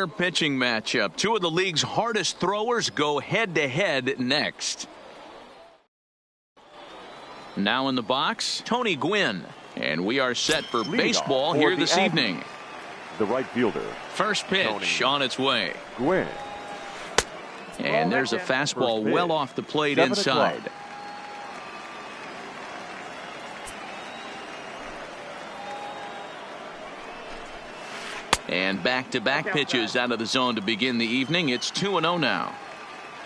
rare pitching matchup. Two of the league's hardest throwers go head-to-head next. Now in the box, Tony Gwynn. And we are set for baseball here this evening. The right fielder. First pitch on its way. Gwynn. And there's a fastball well off the plate inside. And back-to-back pitches out of the zone to begin the evening. It's 2-0 now.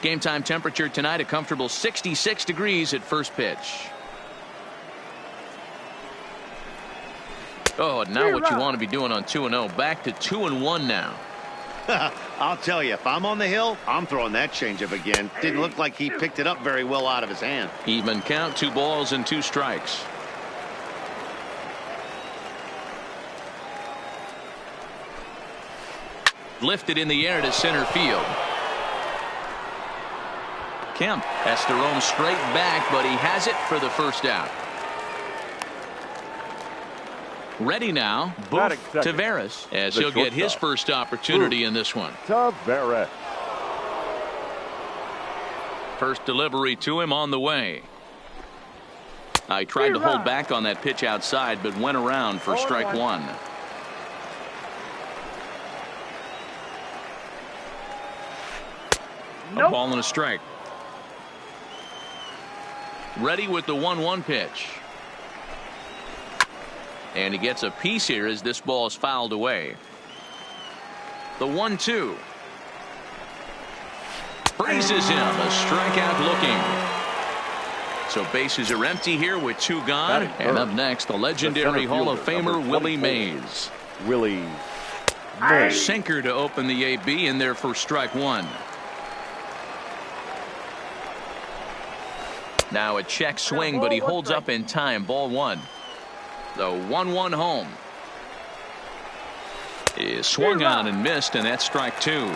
Game time temperature tonight, a comfortable 66 degrees at first pitch. Oh, now what you want to be doing on 2-0. Back to 2-1 now. I'll tell you, if I'm on the hill, I'm throwing that changeup again. Didn't look like he picked it up very well out of his hand. Even count, 2 balls and 2 strikes. Lifted in the air to center field. Kemp has to roam straight back, but he has it for the first out. Ready now, Boof Taveras, as he'll get his first opportunity in this one. Taveras. First delivery to him on the way. I tried to hold back on that pitch outside, but went around for strike one. A ball and a strike. Ready with the 1-1 pitch. And he gets a piece here as this ball is fouled away. The 1-2. Freezes him. A strikeout looking. So bases are empty here with 2 gone. And up next, the legendary Hall of Famer Willie Mays. Willie Mays. Sinker to open the AB in there for strike one. Now a check swing, but he holds up in time. Ball one. The 1-1 home. Is swung on and missed, and that's strike two.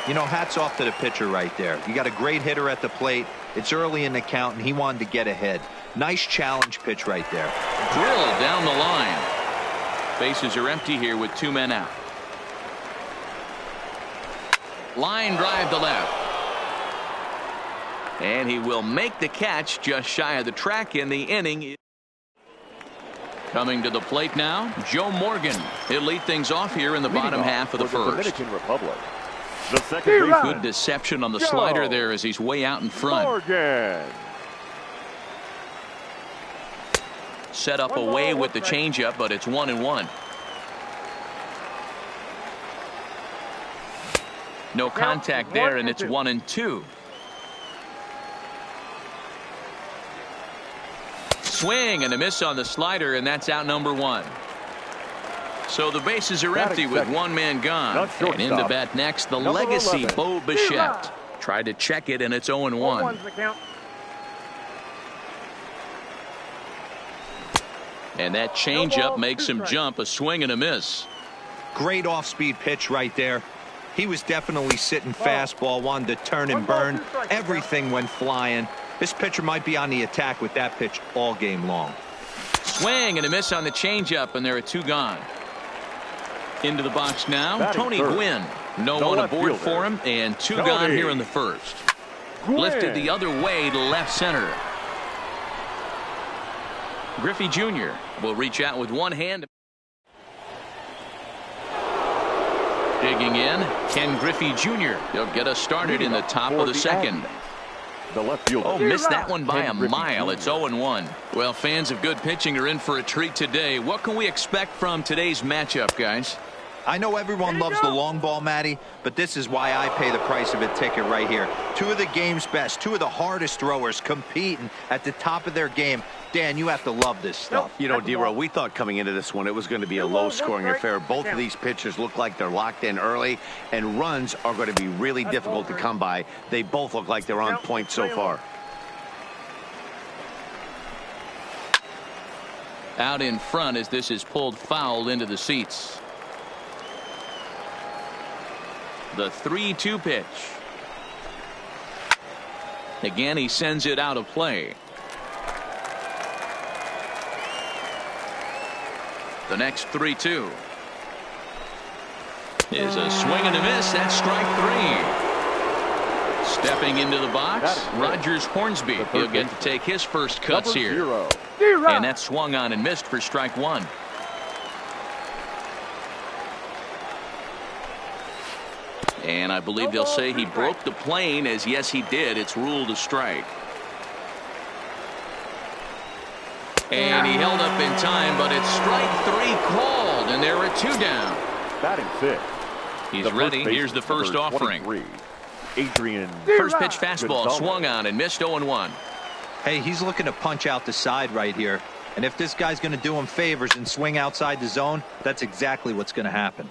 You know, hats off to the pitcher right there. You got a great hitter at the plate. It's early in the count, and he wanted to get ahead. Nice challenge pitch right there. Drilled down the line. Bases are empty here with 2 men out. Line drive to left. And he will make the catch just shy of the track in the inning. Coming to the plate now, Joe Morgan. He'll lead things off here in the bottom half of the first. Dominican Republic. The second baseman. Good deception on the slider there as he's way out in front. Morgan. Set up away with the changeup, but it's 1-1. No contact there, and it's 1-2. Swing and a miss on the slider, and that's out number 1. So the bases are empty with 1 man gone. And in the bat next, the legacy Bo Bichette. Tried to check it, and it's 0-1. And that changeup makes him jump. A swing and a miss. Great off-speed pitch right there. He was definitely sitting fastball, wanted to turn and burn. Everything went flying. This pitcher might be on the attack with that pitch all game long. Swing and a miss on the changeup, and there are 2 gone. Into the box now, Tony Gwynn. No one aboard for him, and 2 gone here in the first. Lifted the other way to left center. Griffey Jr. will reach out with one hand. Digging in, Ken Griffey Jr. He'll get us started in the top of the second. The left fielder. Oh, missed that one by a mile. It's 0-1. Well, fans of good pitching are in for a treat today. What can we expect from today's matchup, guys? I know everyone loves the long ball, Matty, but this is why I pay the price of a ticket right here. 2 of the game's best, 2 of the hardest throwers competing at the top of their game. Dan, you have to love this stuff. You know, D-Row, we thought coming into this one it was going to be a low-scoring affair. Both of these pitchers look like they're locked in early, and runs are going to be really difficult to come by. They both look like they're on point so far. Out in front as this is pulled foul into the seats. The 3-2 pitch. Again, he sends it out of play. The next 3-2. is a swing and a miss. That's strike 3. Stepping into the box, Rogers Hornsby. He'll get to take his first cuts here. And that swung on and missed for strike 1. And I believe they'll say he broke the plane, as yes he did. It's ruled a strike. And he held up in time, but it's strike 3 called, and there are 2 down. Batting 6. He's ready. Here's the first offering. Adrian. First pitch fastball swung on and missed 0-1. Hey, he's looking to punch out the side right here. And if this guy's going to do him favors and swing outside the zone, that's exactly what's going to happen.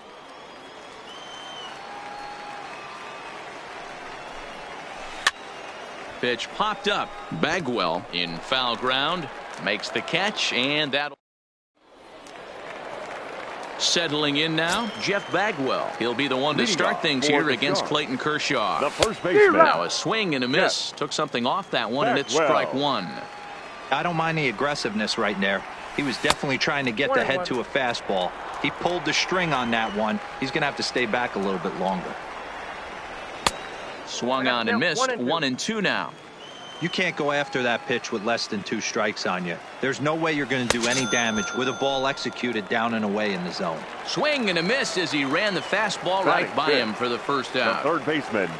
Pitch popped up. Bagwell in foul ground makes the catch, and that'll. Settling in now, Jeff Bagwell. He'll be the one to start things here against Clayton Kershaw. The first baseman. Now a swing and a miss. Took something off that one, and it's strike 1. I don't mind the aggressiveness right there. He was definitely trying to get the head to a fastball. He pulled the string on that one. He's going to have to stay back a little bit longer. Swung on and missed. 1-2 now. You can't go after that pitch with less than 2 strikes on you. There's no way you're going to do any damage with a ball executed down and away in the zone. Swing and a miss as he ran the fastball right by him for the first out. The third baseman,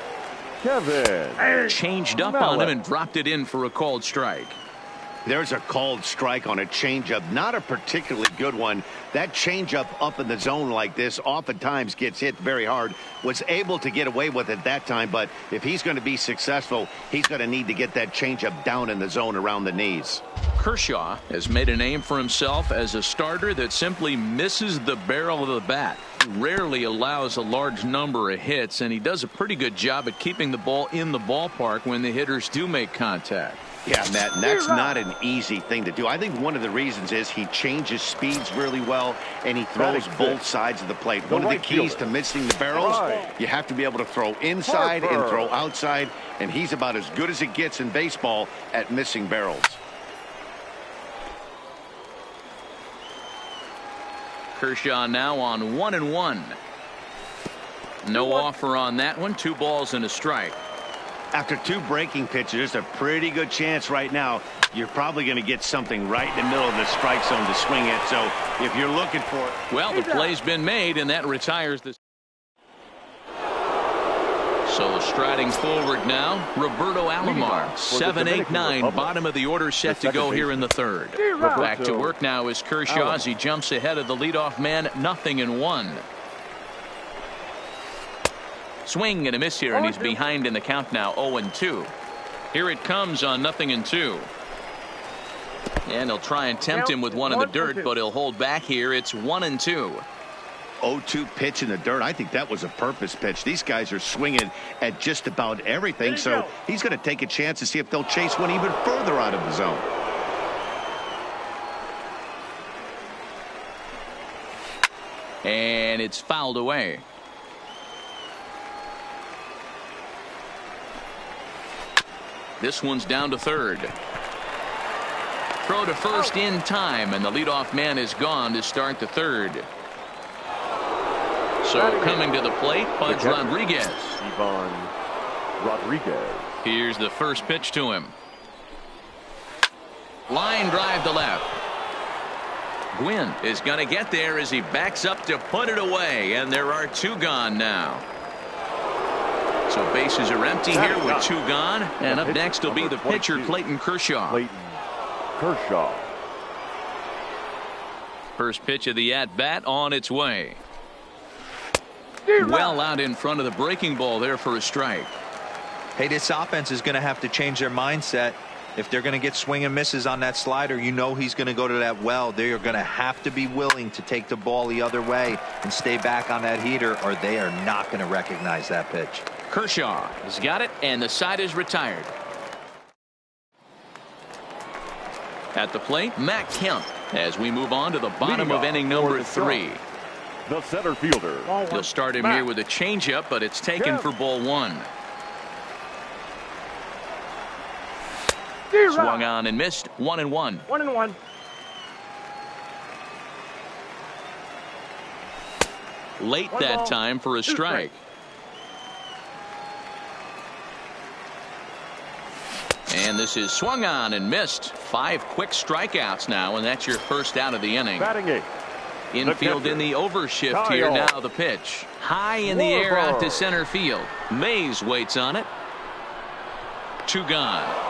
Kevin. Changed up on him and dropped it in for a called strike. There's a called strike on a changeup, not a particularly good one. That changeup up in the zone like this oftentimes gets hit very hard. Was able to get away with it that time, but if he's going to be successful, he's going to need to get that changeup down in the zone around the knees. Kershaw has made a name for himself as a starter that simply misses the barrel of the bat. He rarely allows a large number of hits, and he does a pretty good job at keeping the ball in the ballpark when the hitters do make contact. Yeah, Matt, and that's not an easy thing to do. I think one of the reasons is he changes speeds really well, and he throws both sides of the plate. One of the keys to missing the barrels, you have to be able to throw inside and throw outside, and he's about as good as it gets in baseball at missing barrels. Kershaw now on 1-1. No offer on that one. 2 balls and a strike. After 2 breaking pitches, there's a pretty good chance right now you're probably going to get something right in the middle of the strike zone to swing at. So if you're looking for it. Well, the play's been made, and that retires the. So striding forward now, Roberto Alomar, 7-8-9, bottom of the order, set to go here in the third. Back to work now is Kershaw as he jumps ahead of the leadoff man, 0-1. Swing and a miss here, and he's behind in the count now, 0-2. Here it comes on 0-2. And he'll try and tempt him with one in the dirt, but he'll hold back here. It's 1-2. 0-2 pitch in the dirt. I think that was a purpose pitch. These guys are swinging at just about everything, so he's going to take a chance to see if they'll chase one even further out of the zone. And it's fouled away. This one's down to third. Throw to first in time, and the leadoff man is gone to start the third. So coming to the plate, Pudge Rodriguez. Ivan Rodriguez. Here's the first pitch to him. Line drive to left. Gwynn is going to get there as he backs up to put it away, and there are 2 gone now. So bases are empty here with 2 gone, and up next will be the pitcher, Clayton Kershaw. First pitch of the at-bat on its way. Well out in front of the breaking ball there for a strike. Hey, this offense is going to have to change their mindset. If they're going to get swing and misses on that slider, you know he's going to go to that well. They are going to have to be willing to take the ball the other way and stay back on that heater, or they are not going to recognize that pitch. Kershaw has got it, and the side is retired. At the plate, Matt Kemp, as we move on to the bottom of inning number 3. The center fielder. He'll start him here with a changeup, but it's taken for ball 1. Swung on and missed. 1-1. 1-1. Late that time for a strike. And this is swung on and missed. 5 quick strikeouts now, and that's your first out of the inning. Batting 8. Infield in the overshift here. Now the pitch. High in the air out to center field. Mays waits on it. 2 gone.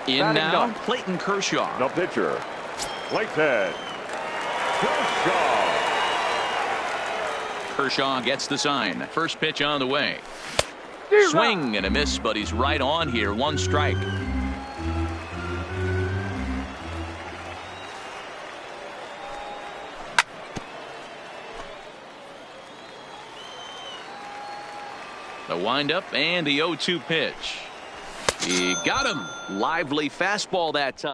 In now, Clayton Kershaw. The pitcher, Clayton Kershaw. Kershaw gets the sign. First pitch on the way. Swing and a miss, but he's right on here. 1 strike. The windup and the 0-2 pitch. He got him. Lively fastball that time.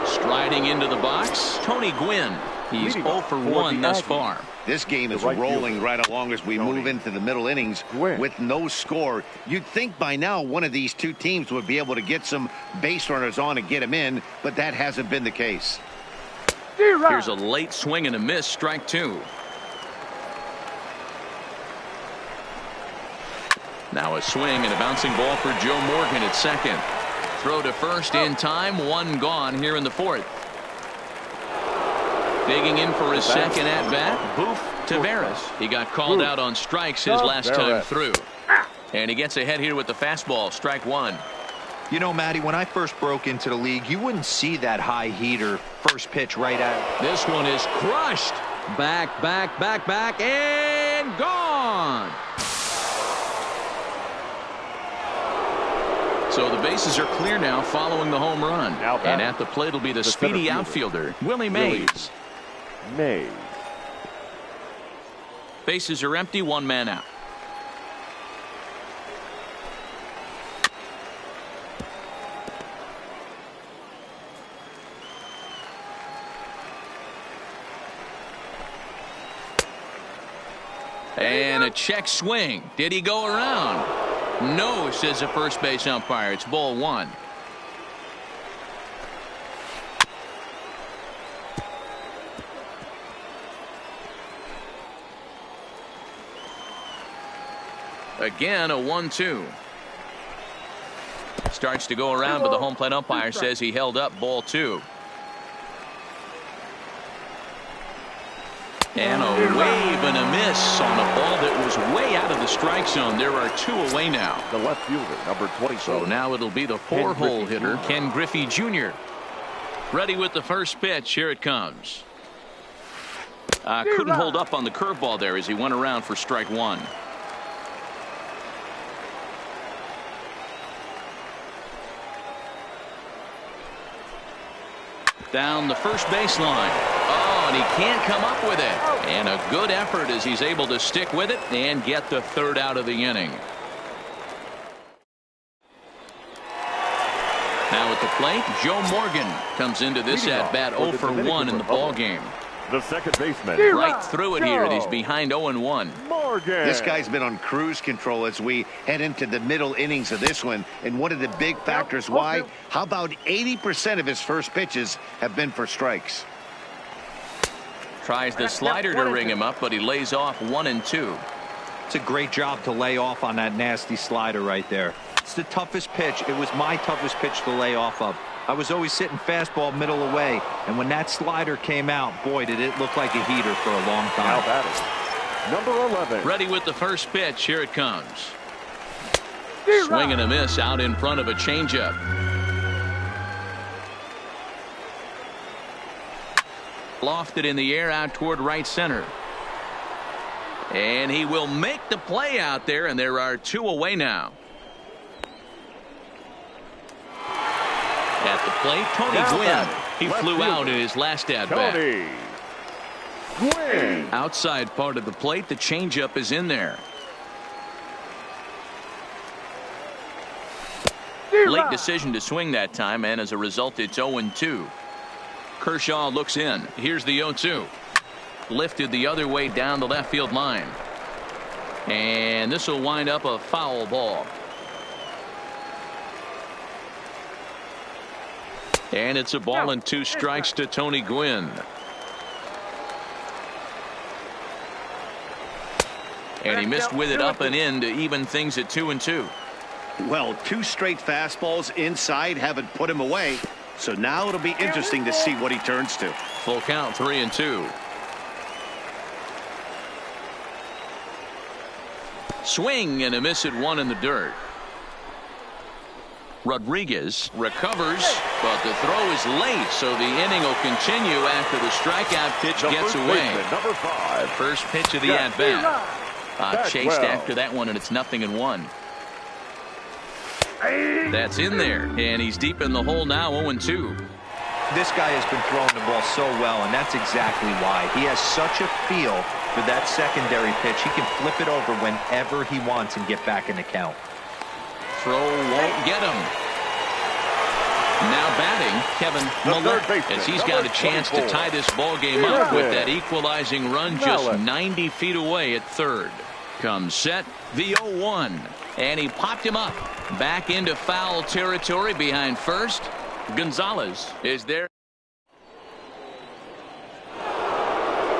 Striding into the box, Tony Gwynn. He's 0 for 1 thus far. This game is rolling right along as we move into the middle innings with no score. You'd think by now one of these two teams would be able to get some base runners on and get them in, but that hasn't been the case. Here's a late swing and a miss, strike 2. Now a swing and a bouncing ball for Joe Morgan at second. Throw to first in time. 1 gone here in the 4th. Digging in for his second at bat, Boof Taveras. He got called out on strikes his last time through. And he gets ahead here with the fastball, strike 1. You know, Matty, when I first broke into the league, you wouldn't see that high heater first pitch right at. This one is crushed. Back, and gone. So the bases are clear now following the home run. And at the plate will be the speedy outfielder, Willie Mays. Bases are empty, 1 man out. And a check swing. Did he go around? No, says the first base umpire. It's ball 1. Again, a 1-2. Starts to go around, but the home plate umpire says he held up, ball 2. And a wave and a miss on a ball that was way out of the strike zone. There are 2 away now. The left fielder, number 20. So now it'll be the 4-hole hitter, Ken Griffey Jr. Ready with the first pitch. Here it comes. Couldn't hold up on the curveball there as he went around for strike 1. Down the first baseline. Oh, and he can't come up with it. And a good effort as he's able to stick with it and get the 3rd out of the inning. Now at the plate, Joe Morgan comes into this at bat 0 for 1 in the ball game. The second baseman. Right through it here, and he's behind 0-1. Morgan. This guy's been on cruise control as we head into the middle innings of this one. And one of the big factors why, how about 80% of his first pitches have been for strikes? Tries the slider to ring him up, but he lays off 1 and 2. It's a great job to lay off on that nasty slider right there. It's the toughest pitch. It was my toughest pitch to lay off of. I was always sitting fastball middle away, and when that slider came out, boy, did it look like a heater for a long time. Now batting, number 11. Ready with the first pitch. Here it comes. Swing and a miss out in front of a changeup. Lofted in the air out toward right center. And he will make the play out there, and there are 2 away now. At the plate, Tony Gwynn. He flew out in his last at-bat. Tony Gwynn. Outside part of the plate, the changeup is in there. Late decision to swing that time, and as a result, it's 0-2. Kershaw looks in. Here's the 0-2. Lifted the other way down the left field line. And this will wind up a foul ball. And it's a ball and 2 strikes to Tony Gwynn. And he missed with it up and in to even things at 2-2. Well, 2 straight fastballs inside haven't put him away. So now it'll be interesting to see what he turns to. Full count, 3-2. Swing and a miss at 1 in the dirt. Rodriguez recovers, but the throw is late, so the inning will continue after the strikeout pitch gets away. Number 5. First pitch of the at-bat. Chased after that one, and it's 0-1. That's in there, and he's deep in the hole now, 0-2. This guy has been throwing the ball so well, and that's exactly why. He has such a feel for that secondary pitch. He can flip it over whenever he wants and get back in the count. Throw won't get him. Now batting, Kevin Millett, as he's got a chance to tie this ball game up with that equalizing run just 90 feet away at third. Comes set, the 0-1, and he popped him up. Back into foul territory behind first. Gonzalez is there.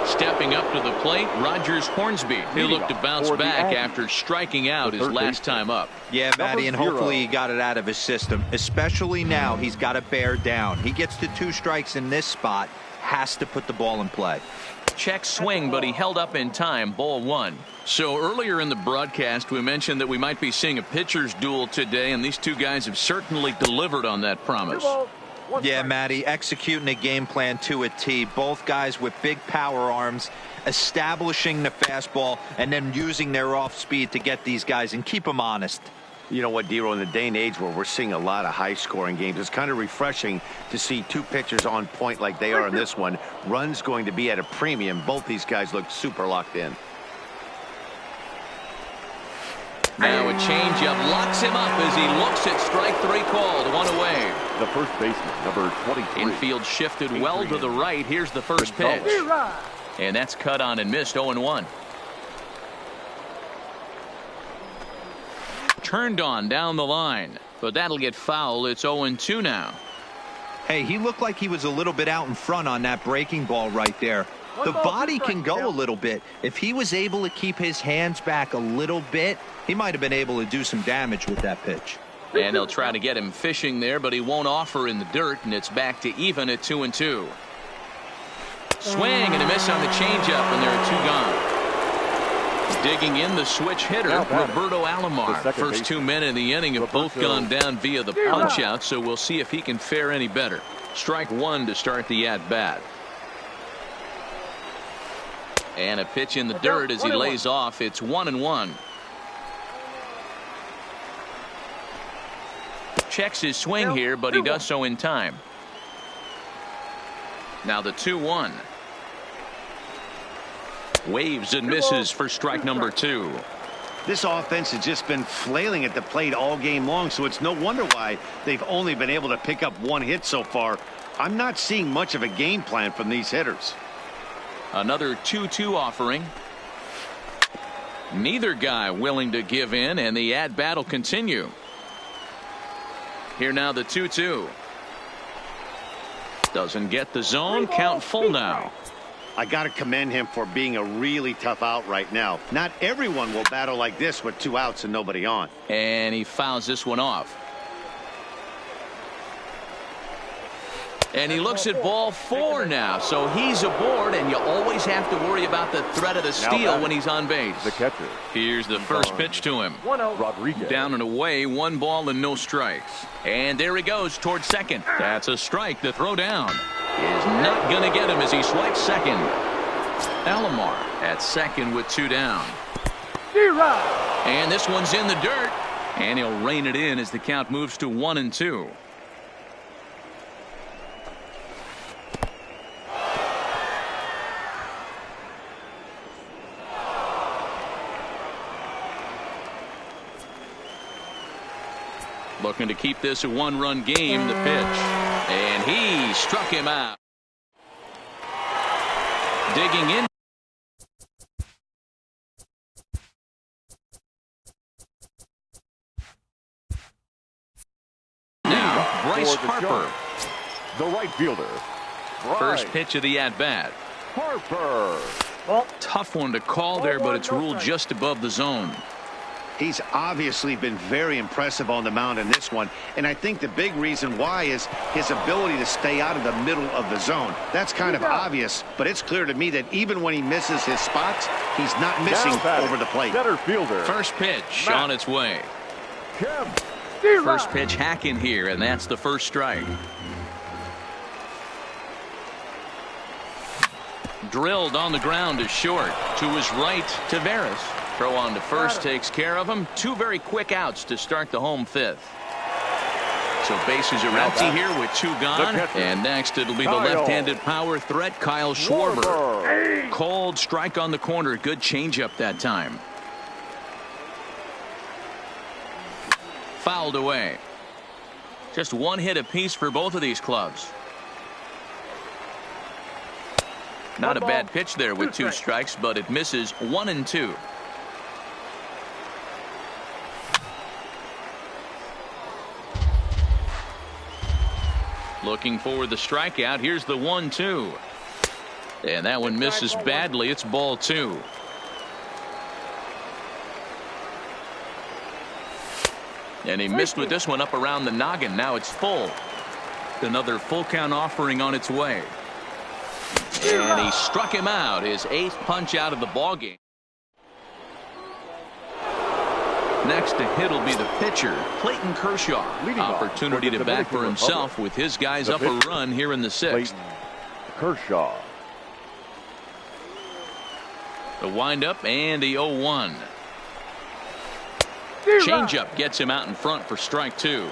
Stepping up to the plate, Rogers Hornsby. He'll look to bounce back after striking out his last time up. Yeah, Matty, and hopefully he got it out of his system. Especially now, he's got to bear down. He gets to 2 strikes in this spot, has to put the ball in play. Check swing, but he held up in time, ball 1. So earlier in the broadcast, we mentioned that we might be seeing a pitcher's duel today, and these 2 guys have certainly delivered on that promise. Yeah, Matty, executing a game plan to a T. Both guys with big power arms, establishing the fastball, and then using their off speed to get these guys and keep them honest. You know what, Dero, in the day and age where we're seeing a lot of high-scoring games, it's kind of refreshing to see 2 pitchers on point like they are in this one. Runs going to be at a premium. Both these guys look super locked in. Now a changeup locks him up as he looks at strike 3 called. 1 away. The first baseman, number 23. Infield shifted well to the right. Here's the first pitch. And that's cut on and missed, 0-1. Turned on down the line, but that'll get foul. It's 0-2 now. Hey, he looked like he was a little bit out in front on that breaking ball right there. The body can go a little bit. If he was able to keep his hands back a little bit, he might have been able to do some damage with that pitch. And they'll try to get him fishing there, but he won't offer in the dirt, and it's back to even at 2-2. Swing and a miss on the changeup, and there are 2 gone. Digging in the switch hitter, Roberto Alomar. First 2 men in the inning have both gone down via the punch-out, so we'll see if he can fare any better. Strike 1 to start the at-bat. And a pitch in the dirt as he lays off. It's 1-1. Checks his swing here, but he does so in time. Now the 2-1. Waves and misses for strike number 2. This offense has just been flailing at the plate all game long, so it's no wonder why they've only been able to pick up 1 hit so far. I'm not seeing much of a game plan from these hitters. Another 2-2 offering. Neither guy willing to give in, and the at-bat will continue. Here now the 2-2. Doesn't get the zone. Count full now. I got to commend him for being a really tough out right now. Not everyone will battle like this with 2 outs and nobody on. And he fouls this one off. And he looks at ball 4 now, so he's aboard, and you always have to worry about the threat of the steal when he's on base. The catcher. Here's the first pitch to him. Rodriguez. Down and away, 1 ball and no strikes. And there he goes towards second. That's a strike. The throw down is not going to get him as he swipes second. Alomar at second with 2 down. And this one's in the dirt, and he'll rein it in as the count moves to 1-2. Looking to keep this a 1-run game, the pitch. And he struck him out. Digging in. Now, Bryce Harper. The right fielder. First pitch of the at-bat. Harper. Tough one to call there, but it's ruled just above the zone. He's obviously been very impressive on the mound in this one, and I think the big reason why is his ability to stay out of the middle of the zone. That's kind of obvious, but it's clear to me that even when he misses his spots, he's not missing over the plate. Center fielder. First pitch on its way. First pitch hacking here, and that's the first strike. Drilled on the ground to short. To his right, Taveras. Throw on to first takes care of him. Two very quick outs to start the home fifth. So bases are empty here with two gone. And next it'll be the left-handed power threat, Kyle Schwarber. Cold strike on the corner. Good changeup that time. Fouled away. Just one hit apiece for both of these clubs. Not a bad pitch there with two strikes, but it misses 1-2. Looking for the strikeout. Here's the 1-2. And that one misses badly. It's ball two. And he missed with this one up around the noggin. Now it's full. Another full count offering on its way. And he struck him out. His eighth punch out of the ballgame. Next to hit will be the pitcher, Clayton Kershaw. Opportunity to bat for himself with his guys up a run here in the sixth. Kershaw. The windup and the 0-1. Changeup gets him out in front for strike two.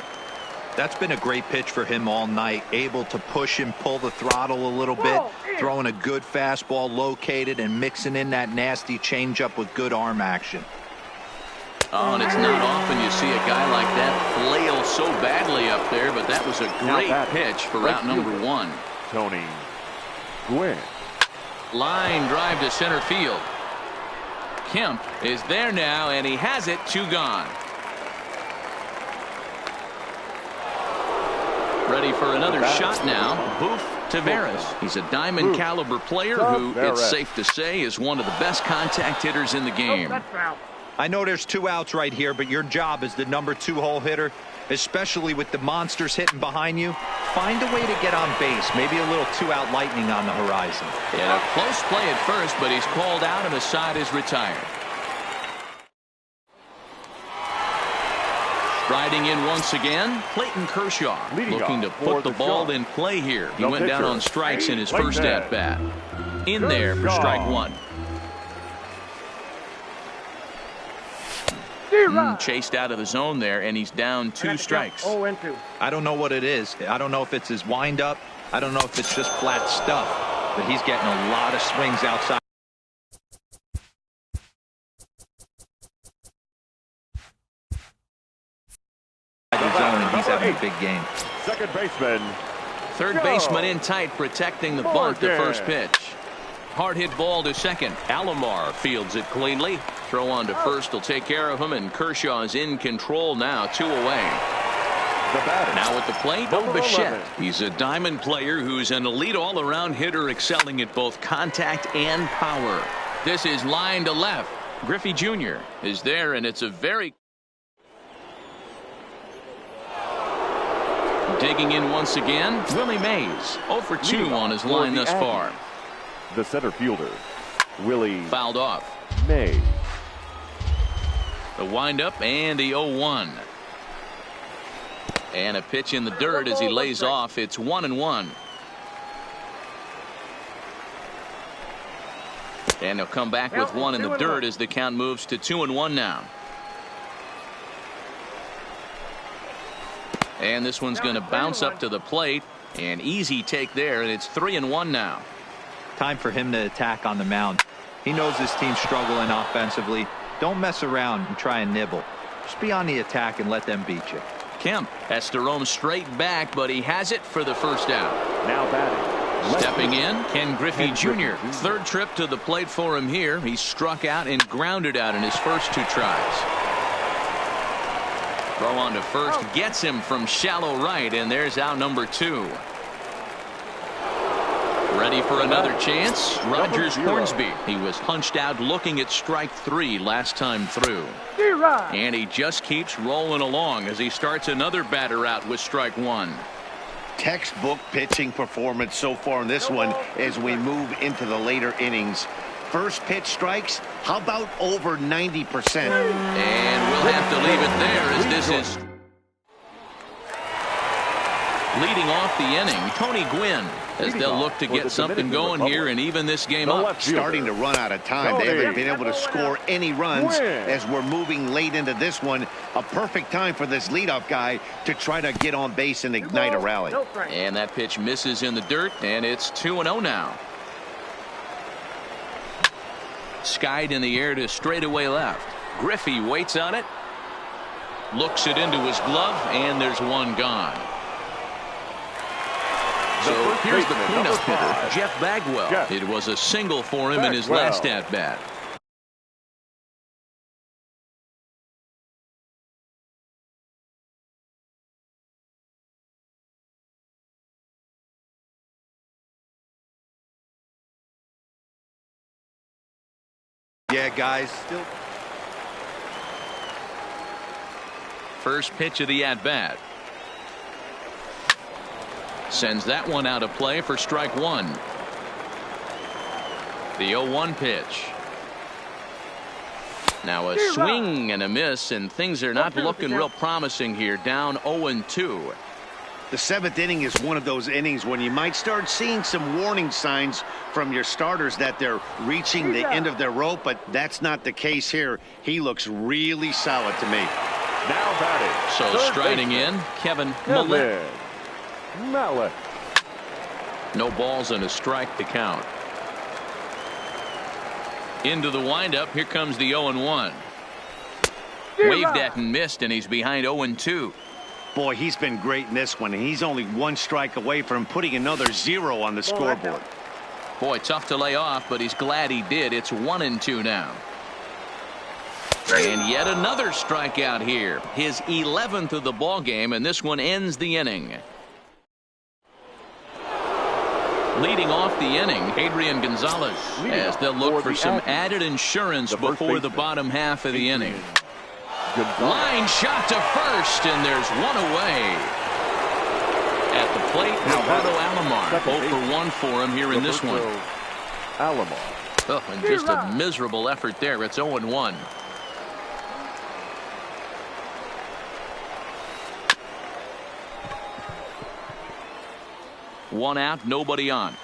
That's been a great pitch for him all night. Able to push and pull the throttle a little bit. Throwing a good fastball located and mixing in that nasty changeup with good arm action. Oh, and it's not often you see a guy like that flail so badly up there, but that was a great pitch for route number one. Tony Gwynn. Line drive to center field. Kemp is there now, and he has it. Two gone. Ready for another shot now. Boof Taveras. He's a diamond caliber player who, it's safe to say, is one of the best contact hitters in the game. I know there's two outs right here, but your job as the number 2 hole hitter, especially with the monsters hitting behind you, find a way to get on base. Maybe a little 2-out lightning on the horizon. And a close play at first, but he's called out and the side is retired. Striding in once again, Clayton Kershaw, looking to put the ball in play here. He went down on strikes in his first at-bat. In there for strike one. Chased out of the zone there, and he's down 2 strikes. I don't know what it is. I don't know if it's his windup. I don't know if it's just flat stuff. But he's getting a lot of swings outside the zone, and he's having a big game. Second baseman. Third baseman in tight, protecting the bunt to first pitch. Hard hit ball to second. Alomar fields it cleanly. Throw on to first will take care of him, and Kershaw is in control now, 2 away. Now at the plate, Bichette. He's a diamond player who's an elite all-around hitter, excelling at both contact and power. This is line to left. Griffey Jr. is there, and it's a very... Digging in once again, Willie Mays. 0 for 2 on his line thus far. The center fielder, Willie. Fouled off. Mays. The windup and the 0-1. And a pitch in the dirt as he lays off. It's 1-1. And he'll come back with one in the dirt as the count moves to 2-1 now. And this one's going to bounce up to the plate. An easy take there, and it's 3-1 now. Time for him to attack on the mound. He knows this team's struggling offensively. Don't mess around and try and nibble. Just be on the attack and let them beat you. Kemp has to roam straight back, but he has it for the first out. Now batting. Stepping in, Ken Griffey Jr. Third trip to the plate for him here. He struck out and grounded out in his first 2 tries. Throw on to first gets him from shallow right, and there's out number 2. ready for another chance. Rogers Hornsby. He was punched out looking at strike 3 last time through. And he just keeps rolling along as he starts another batter out with strike 1. Textbook pitching performance so far in this one as we move into the later innings. First pitch strikes, how about over 90%? And we'll have to leave it there as this is leading off the inning. Tony Gwynn, as they'll look to get something going here and even this game up. Starting to run out of time. They haven't been able to score any runs as we're moving late into this one. A perfect time for this leadoff guy to try to get on base and ignite a rally. And that pitch misses in the dirt, and it's 2-0 now. Skied in the air to straightaway left. Griffey waits on it. Looks it into his glove, and there's one gone. So here's the cleanup hitter, Jeff Bagwell. It was a single for him in his last at-bat. Yeah, guys, still. First pitch of the at-bat. Sends that one out of play for strike 1. The 0-1 pitch. Now a swing and a miss, and things are not looking real promising here. Down 0-2. The 7th inning is one of those innings when you might start seeing some warning signs from your starters that they're reaching the end of their rope, but that's not the case here. He looks really solid to me. Now batting. So striding in, Kevin Millett. No balls and a strike to count. Into the windup. Here comes the 0-1. Waved at and missed, and he's behind 0-2. Boy, he's been great in this one. He's only one strike away from putting another 0 on the scoreboard. Boy, tough to lay off, but he's glad he did. It's 1-2 now. And yet another strikeout here. His 11th of the ball game, and this one ends the inning. Leading off the inning, Adrian Gonzalez, as they'll look for some added insurance before the bottom half of the inning. Line shot to first, and there's one away. At the plate, Roberto Alomar. 0 for 1 for him here in this one. Oh, and just a miserable effort there. It's 0-1. One out, nobody on.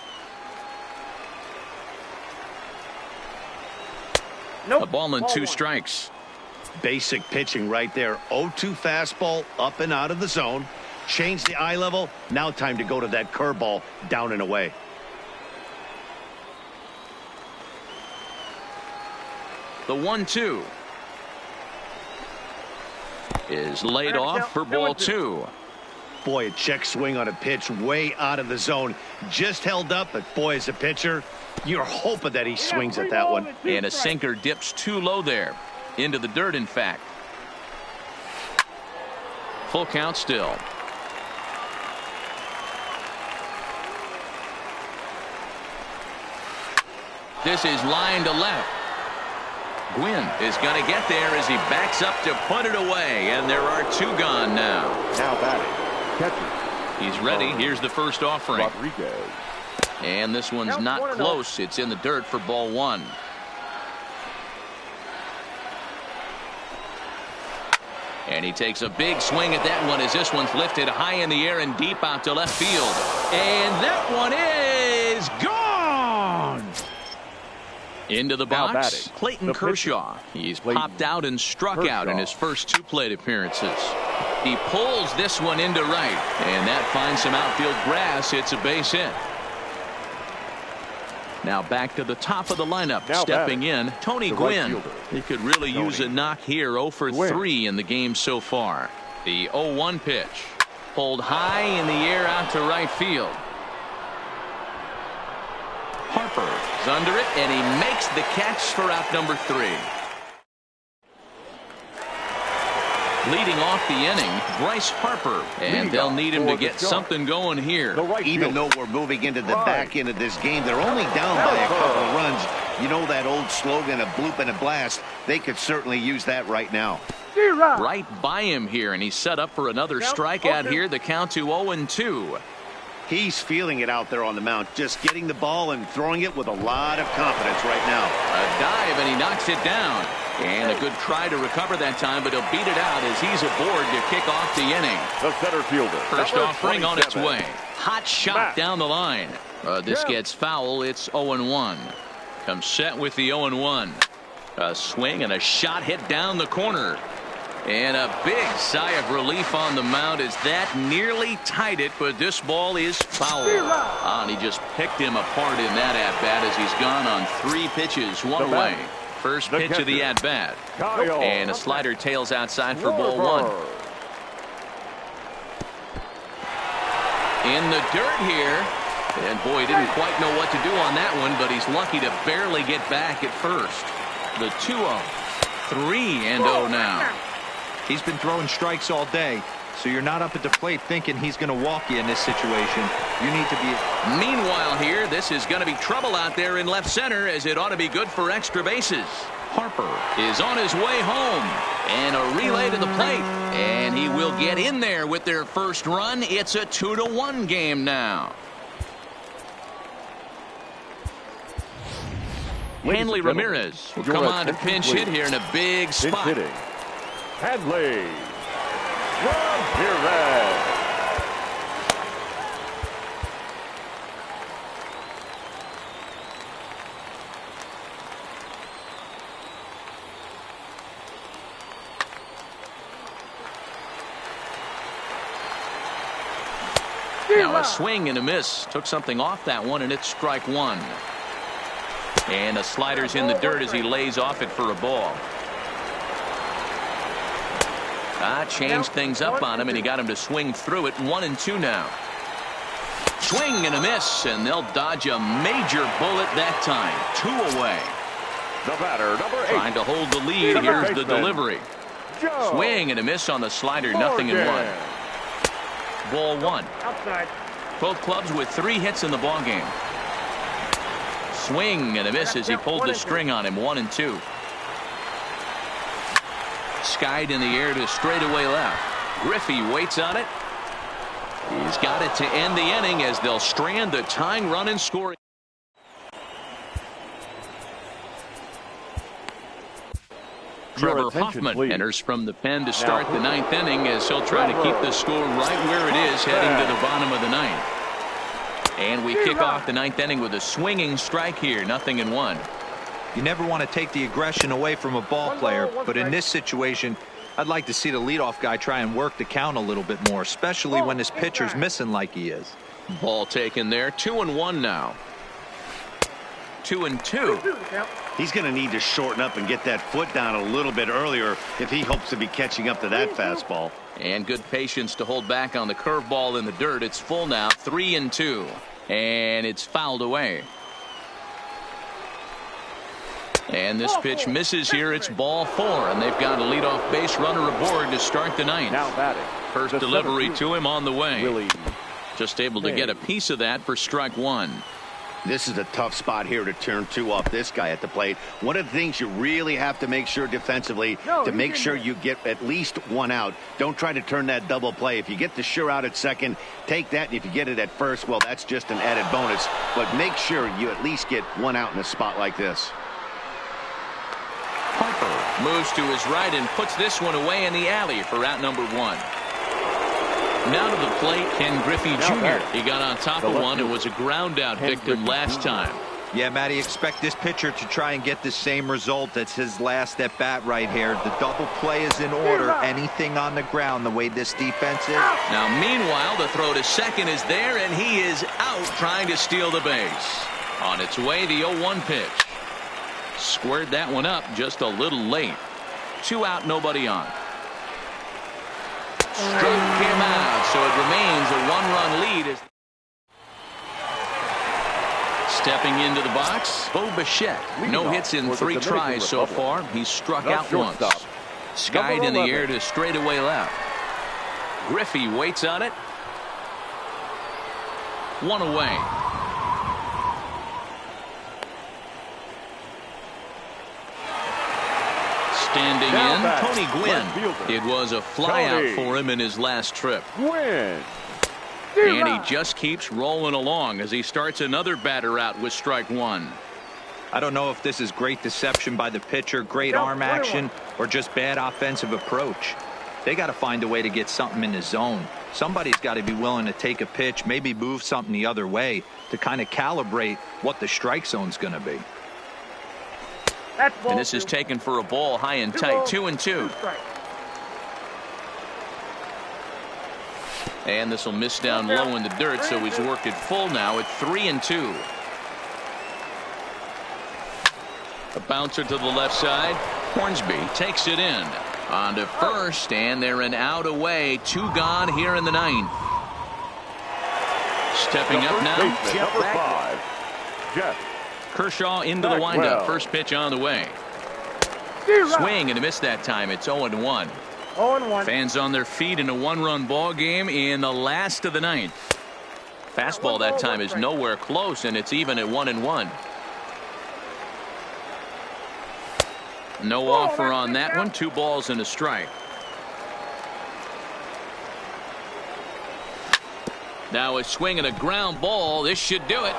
A ball and 2 strikes. Basic pitching right there. 0-2 fastball up and out of the zone. Change the eye level. Now time to go to that curveball down and away. The 1-2 is laid off for ball 2. Boy, a check swing on a pitch way out of the zone. Just held up, but boy, as a pitcher, you're hoping that he swings at that one. And a sinker dips too low there. Into the dirt, in fact. Full count still. This is line to left. Gwynn is going to get there as he backs up to put it away, and there are 2 gone now. Now batting. Catcher. He's ready. Here's the first offering. Rodriguez. And this one's not close. It's in the dirt for ball 1. And he takes a big swing at that one as this one's lifted high in the air and deep out to left field. And that one is gone! Into the box, Clayton Kershaw. He's popped out and struck out in his first 2 plate appearances. He pulls this one into right, and that finds some outfield grass. It's a base hit. Now back to the top of the lineup. Stepping in, Tony Gwynn. He could really use a knock here. 0 for 3 in the game so far. The 0-1 pitch. Pulled high in the air out to right field. Harper is under it, and he makes the catch for out number 3. Leading off the inning, Bryce Harper, and they'll need him to get something going here. Even though we're moving into the back end of this game, they're only down by a couple of runs. You know that old slogan, a bloop and a blast. They could certainly use that right now. Right by him here, and he's set up for another strikeout here. The count to 0-2. He's feeling it out there on the mound, just getting the ball and throwing it with a lot of confidence right now. A dive, and he knocks it down. And a good try to recover that time, but he'll beat it out as he's aboard to kick off the inning. The center fielder. First offering on its way. Hot shot down the line. This gets foul. It's 0-1. Comes set with the 0-1. A swing and a shot hit down the corner. And a big sigh of relief on the mound as that nearly tied it, but this ball is foul. And he just picked him apart in that at-bat as he's gone on 3 pitches, 1 away. First pitch of the at-bat. And a slider tails outside for ball 1. In the dirt here. And boy, he didn't quite know what to do on that one, but he's lucky to barely get back at first. The 2-0. 3-0 now. He's been throwing strikes all day, so you're not up at the plate thinking he's going to walk you in this situation. You need to be. Meanwhile here, this is going to be trouble out there in left center, as it ought to be good for extra bases. Harper is on his way home, and a relay to the plate, and he will get in there with their first run. It's a 2-1 game now. Hanley Ramirez will come on to pinch hit here in a big spot. Hanley Ramirez. Now a swing and a miss. Took something off that one, and it's strike 1. And a slider's in the dirt as he lays off it for a ball. Changed things up on him, and he got him to swing through it. 1-2 now. Swing and a miss, and they'll dodge a major bullet that time. 2 away. The batter, number 8. Trying to hold the lead. Here's the delivery. Swing and a miss on the slider. 0-1. Ball 1. Both clubs with 3 hits in the ballgame. Swing and a miss as he pulled the string on him. 1-2. Skied in the air to straightaway left. Griffey waits on it. He's got it to end the inning as they'll strand the tying run and scoring. Trevor Hoffman enters from the pen to start the 9th inning as he'll try to keep the score right where it is heading to the bottom of the 9th. And we kick off the 9th inning with a swinging strike here. 0-1. You never want to take the aggression away from a ball player, but in this situation, I'd like to see the leadoff guy try and work the count a little bit more, especially when this pitcher's missing like he is. Ball taken there. 2-1 now. 2-2. He's going to need to shorten up and get that foot down a little bit earlier if he hopes to be catching up to that fastball. And good patience to hold back on the curveball in the dirt. It's full now. 3-2. And it's fouled away. And this pitch misses here. It's ball 4, and they've got a leadoff base runner aboard to start the 9th. Now batting. First delivery to him on the way. Just able to get a piece of that for strike 1. This is a tough spot here to turn 2 off this guy at the plate. One of the things you really have to make sure defensively to make sure you get at least 1 out. Don't try to turn that double play. If you get the sure out at second, take that. And if you get it at first, well, that's just an added bonus. But make sure you at least get 1 out in a spot like this. Harper moves to his right and puts this one away in the alley for out number 1. Now to the plate, Ken Griffey Jr. He got on top of one and was a ground out victim last time. Yeah, Matty, expect this pitcher to try and get the same result. That's his last at bat right here. The double play is in order. Anything on the ground the way this defense is. Now meanwhile, the throw to second is there, and he is out trying to steal the base. On its way, the 0-1 pitch. Squared that one up just a little late. 2 out, nobody on. Struck him out, so it remains a 1-run lead. Stepping into the box, Bo Bichette. No hits in 3 tries so far. He's struck out once. Skied in the air to straightaway left. Griffey waits on it. One away. Standing in, Tony Gwynn. It was a flyout for him in his last trip. Gwynn. And he just keeps rolling along as he starts another batter out with strike one. I don't know if this is great deception by the pitcher, great arm action, or just bad offensive approach. They got to find a way to get something in the zone. Somebody's got to be willing to take a pitch, maybe move something the other way to kind of calibrate what the strike zone's going to be. And this is taken for a ball high and tight, 2-2. And this will miss down low in the dirt, so he's worked it full now at 3-2. A bouncer to the left side. Hornsby takes it in. On to first, and they're an out away. 2 gone here in the 9th. Stepping up now. Number 5, Jeff. Kershaw into the windup. First pitch on the way. Swing and a miss that time. It's 0-1. 0-1. Fans on their feet in a 1-run ball game in the last of the 9th. Fastball that time is nowhere close, and it's even at 1-1. No offer on that one. 2 balls and a strike. Now a swing and a ground ball. This should do it.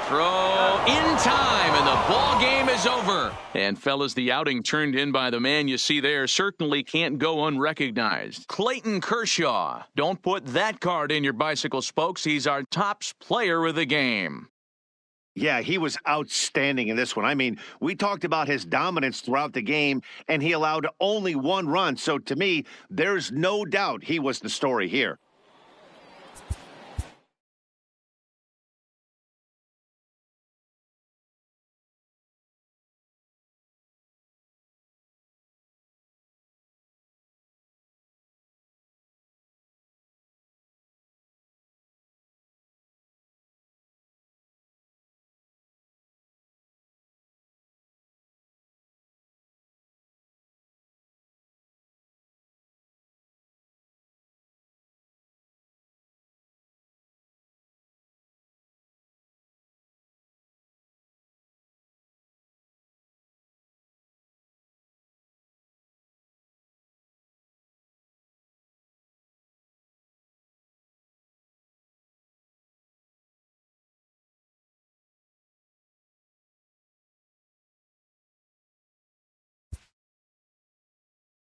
Throw in time, and the ball game is over. And fellas, the outing turned in by the man you see there certainly can't go unrecognized. Clayton Kershaw. Don't put that card in your bicycle spokes. He's our tops player of the game. Yeah, he was outstanding in this one. I mean, we talked about his dominance throughout the game, and he allowed only 1 run. So to me, there's no doubt he was the story here.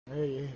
Hey.